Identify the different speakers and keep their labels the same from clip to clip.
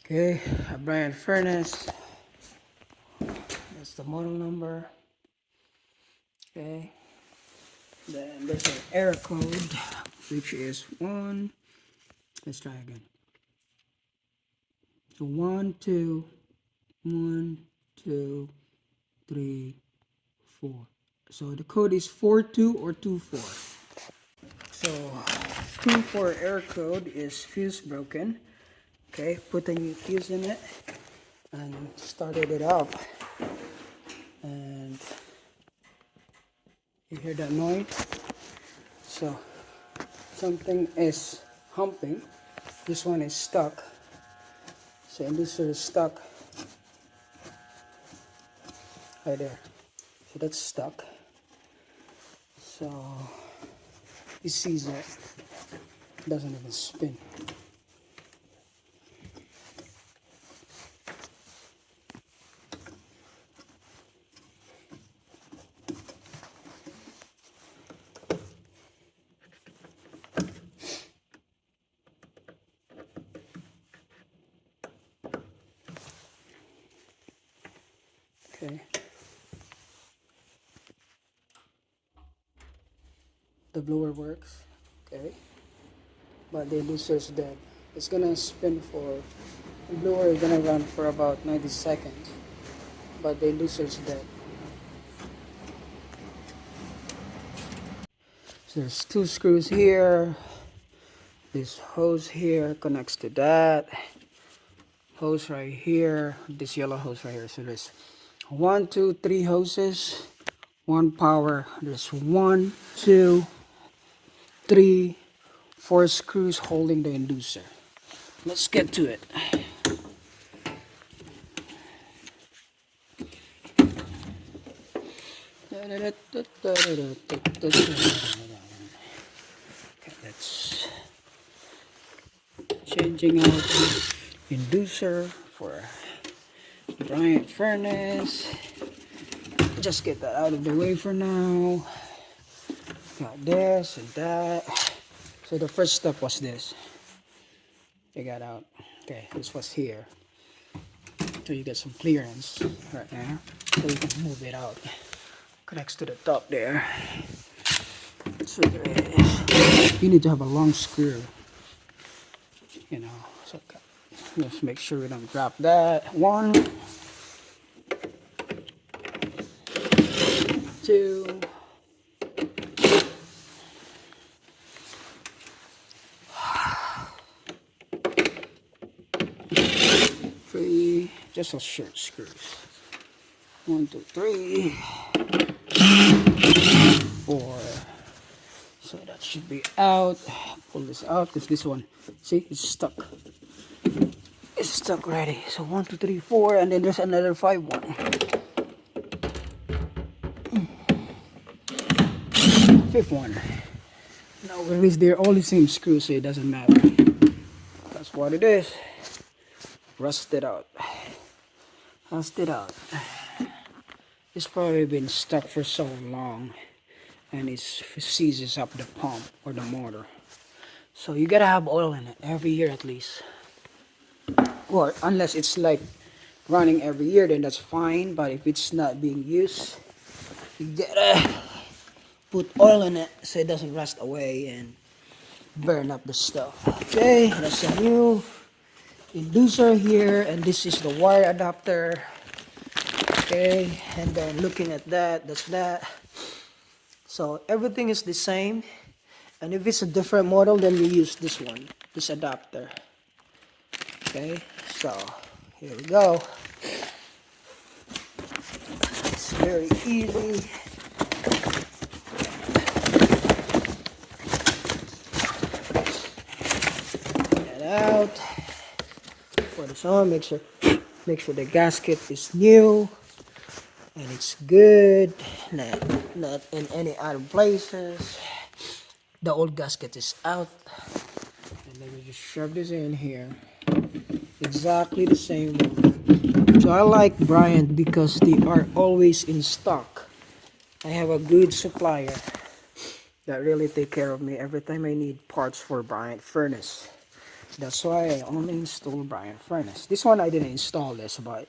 Speaker 1: Okay, a Bryant furnace. That's the model number. Okay. Then there's an error code, which is 1. Let's try again. So 1, 2, 1, 2, 3, 4. So the code is 42 or 24. So 24 error code is fuse broken. Okay, put a new fuse in it and started it up. And you hear that noise? So something is humping. This one is stuck. So inducer is stuck right there. So that's stuck. So it sees it. Doesn't even spin. Okay. The blower works. Okay. But the inducer is dead. It's gonna spin for, the blower is gonna run for about 90 seconds. But the inducer is dead. So there's 2 screws here. This hose here connects to that. Hose right here. This yellow hose right here. So there's 1, 2, 3 hoses. 1 power. There's 1, 2, 3, 4 screws holding the inducer. Let's get to it. Okay, that's changing out the inducer for Bryant furnace. Just get that out of the way for now. Got this and that. So the first step was this. Take that out. Okay, this was here. So you get some clearance right there. So you can move it out. Connects to the top there. So there it is. You need to have a long screw. You know, so just make sure we don't drop that. 1, 2, 3, just a short screws. 1, 2, 3, 4. So that should be out. Pull this out because this one, see, it's stuck. It's stuck already. So 1, 2, 3, 4, and then there's another 5 one. 5th one. Now at least they're all the same screw, so it doesn't matter. That's what it is. Rusted out. Rusted out. It's probably been stuck for so long, and it seizes up the pump or the motor. So you gotta have oil in it every year at least. Or unless it's like running every year, then that's fine. But if it's not being used, you gotta put oil in it so it doesn't rust away and burn up the stuff. Okay, that's a new inducer here, and this is the wire adapter. Okay, and then looking at that, that's that. So everything is the same, and if it's a different model, then you use this one, this adapter. Okay, so here we go. It's very easy. Get that out. Put this on. Make sure the gasket is new and it's good. Not in any other places. The old gasket is out, and then we just shove this in here. Exactly the same one. So I like Bryant because they are always in stock. I have a good supplier that really take care of me every time I need parts for Bryant furnace. That's why I only install Bryant furnace. This one I didn't install this, but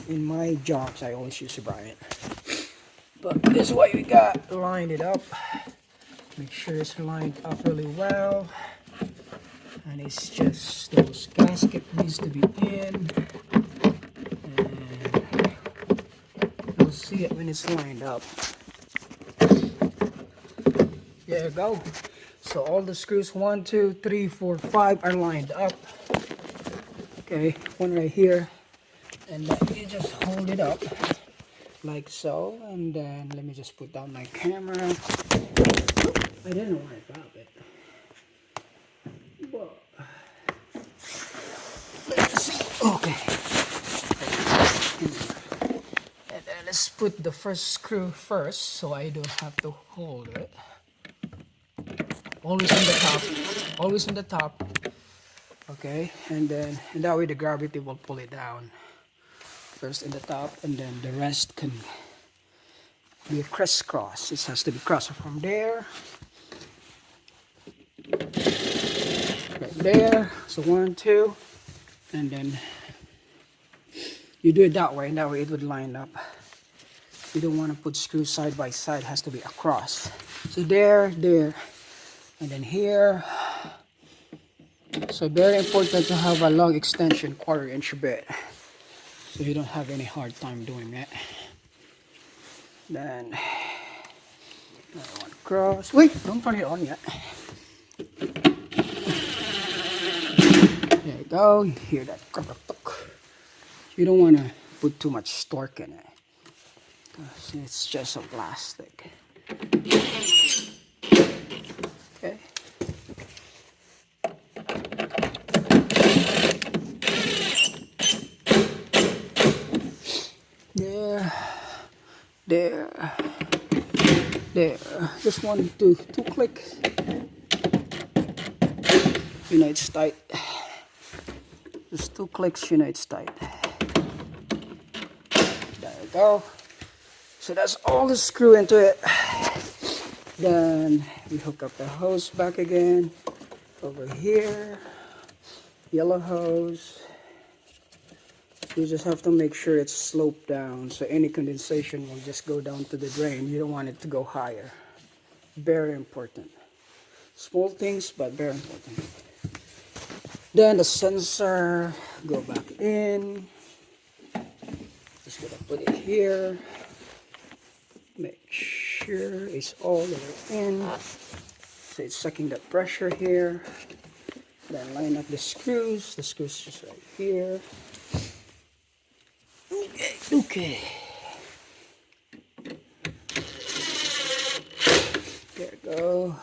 Speaker 1: in my jobs I always use a Bryant. But this is what we got. Lined it up. Make sure it's lined up really well. And it's just those gasket needs to be in. And you'll see it when it's lined up. There you go. So all the screws 1, 2, 3, 4, 5 are lined up. Okay, one right here. And then you just hold it up like so. And then let me just put down my camera. I didn't know where I dropped it. Whoa. Let's see. Okay. And then let's put the first screw first so I don't have to hold it. Always in the top. Always in the top. Okay, and that way the gravity will pull it down. First in the top, and then the rest can be a crisscross. It has to be crossed from there, right there. So 1, 2, and then you do it that way, and that way it would line up. You don't want to put screws side by side. It has to be across. So there, and then here. So very important to have a long extension, 1/4 inch bit, so you don't have any hard time doing it. Then another one across. Wait, don't turn it on yet. There you go. You hear that? You don't want to put too much torque in it. It's just a plastic. Okay. There. Just 1, 2 clicks. You know it's tight. Just 2 clicks, you know it's tight. There you go. So that's all the screw into it. Then we hook up the hose back again. Over here. Yellow hose. You just have to make sure it's sloped down, so any condensation will just go down to the drain. You don't want it to go higher. Very important. Small things, but very important. Then the sensor, go back in. Just gonna put it here. Make sure it's all the way in. So it's sucking the pressure here. Then line up the screws. The screws just right here. Okay. There we go.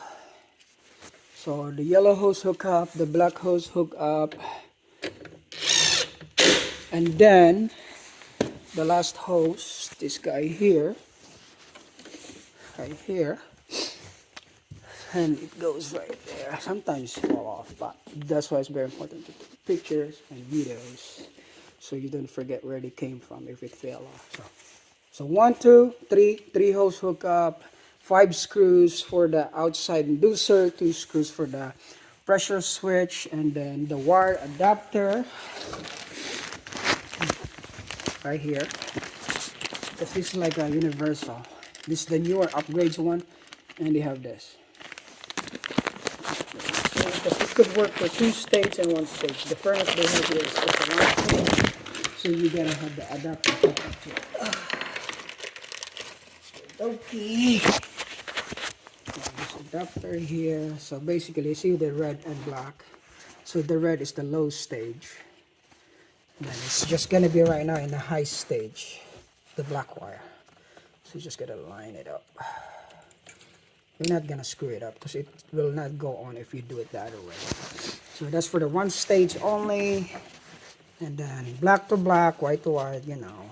Speaker 1: So the yellow hose hook up, the black hose hook up, and then the last hose, this guy here, right here, and it goes right there. Sometimes fall off, but that's why it's very important to take pictures and videos, so you don't forget where they came from if it fell off. So 1, 2, 3 hose hook up, 5 screws for the outside inducer, 2 screws for the pressure switch, and then the wire adapter right here. This is like a universal. This is the newer upgrades one, and they have this. It could work for 2 states and 1 state. The furnace they have here is just a 1 state, so you gotta have the adapter hooked up to it. Okay. This adapter here. So basically, see the red and black. So the red is the low stage. And then it's just gonna be right now in the high stage, the black wire. So you just gotta line it up. You're not gonna screw it up because it will not go on if you do it the other way. So that's for the 1 stage only. And then black to black, white to white, you know.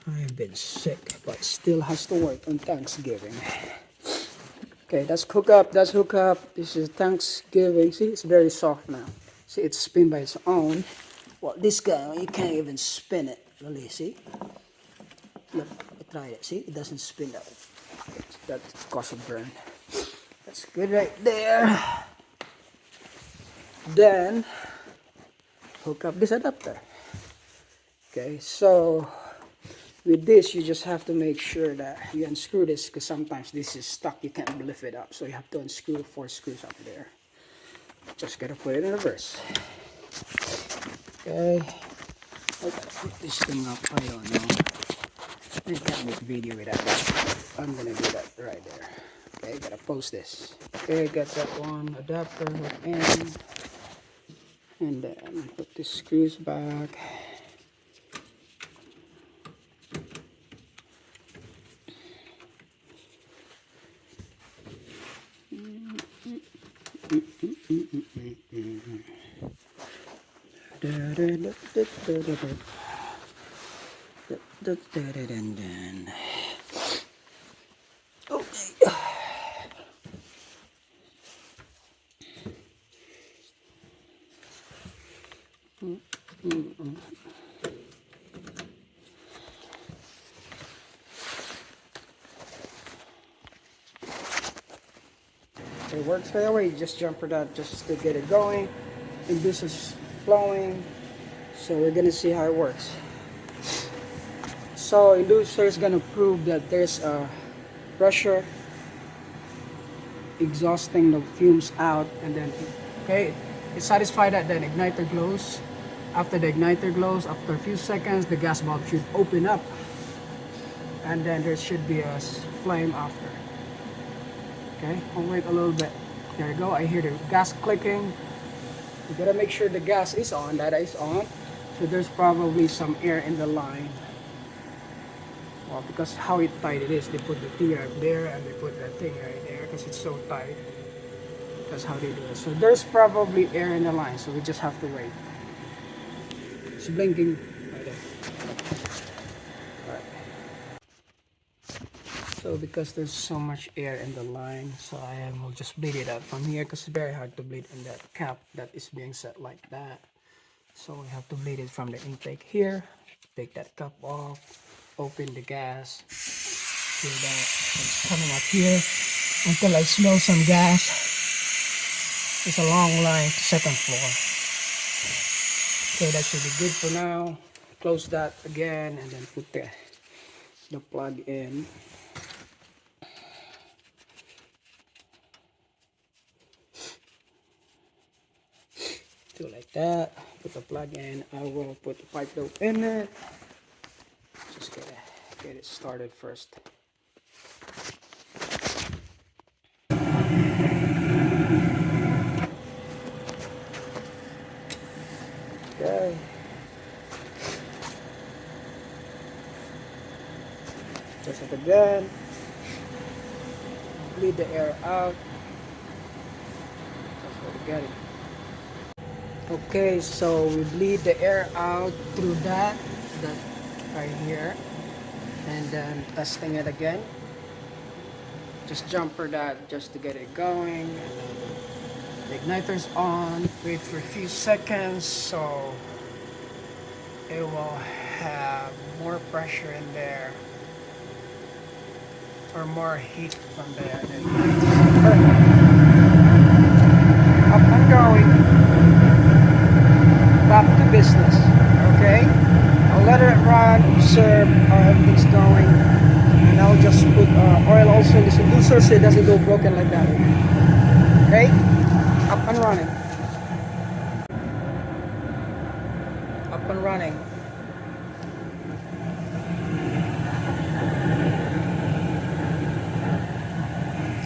Speaker 1: I've been sick, but still has to work on Thanksgiving. Okay, that's hook up, that's hook up. This is Thanksgiving. See, it's very soft now. See, it's spin by its own. Well, this guy, you can't even spin it. Really, see? Look, I tried it. See, it doesn't spin that. That causes a burn. That's good right there. Then hook up this adapter. Okay, so with this you just have to make sure that you unscrew this, because sometimes this is stuck, you can't lift it up, so you have to unscrew the 4 screws up there. Just gotta put it in reverse. Okay, I gotta put this thing up. I don't know, I can't make video without that. I'm gonna do that right there. Okay, gotta post this. Okay, got that one adapter in, and then put the screws back. Okay. It works right away. You just jump it out just to get it going. And this is flowing. So we're gonna see how it works. So inducer is gonna prove that there's a pressure exhausting the fumes out, and then okay, it's satisfied that the igniter glows. After the igniter glows, after a few seconds, the gas valve should open up, and then there should be a flame after. Okay, I'll wait a little bit. There you go. I hear the gas clicking. You gotta make sure the gas is on. That is on. So there's probably some air in the line. Well, because how tight it is, they put the thing right there and they put that thing right there because it's so tight. That's how they do it. So there's probably air in the line. So we just have to wait. It's blinking right there. So because there's so much air in the line, so I will just bleed it out from here, because it's very hard to bleed in that cap that is being set like that. So we have to bleed it from the intake here. Take that cap off, open the gas, feel that it's coming up here until I smell some gas. It's a long line to second floor. Okay, that should be good for now. Close that again and then put the plug in. Do like that. Put the plug in. I will put the pipe loop in it. Just get it started first. Okay. Press it again. Bleed the air out. That's what we get it. Okay, so we bleed the air out through that right here, and then testing it again. Just jumper that just to get it going, and then the igniter's on. Wait for a few seconds so it will have more pressure in there, or more heat from there. And then perfect. Up and going. Back to business. Okay, I'll let it run, observe how everything's going, and I'll just put oil also in this inducer so it doesn't go broken like that. Okay, up and running. Up and running.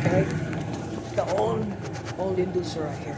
Speaker 1: Okay, the old inducer right here.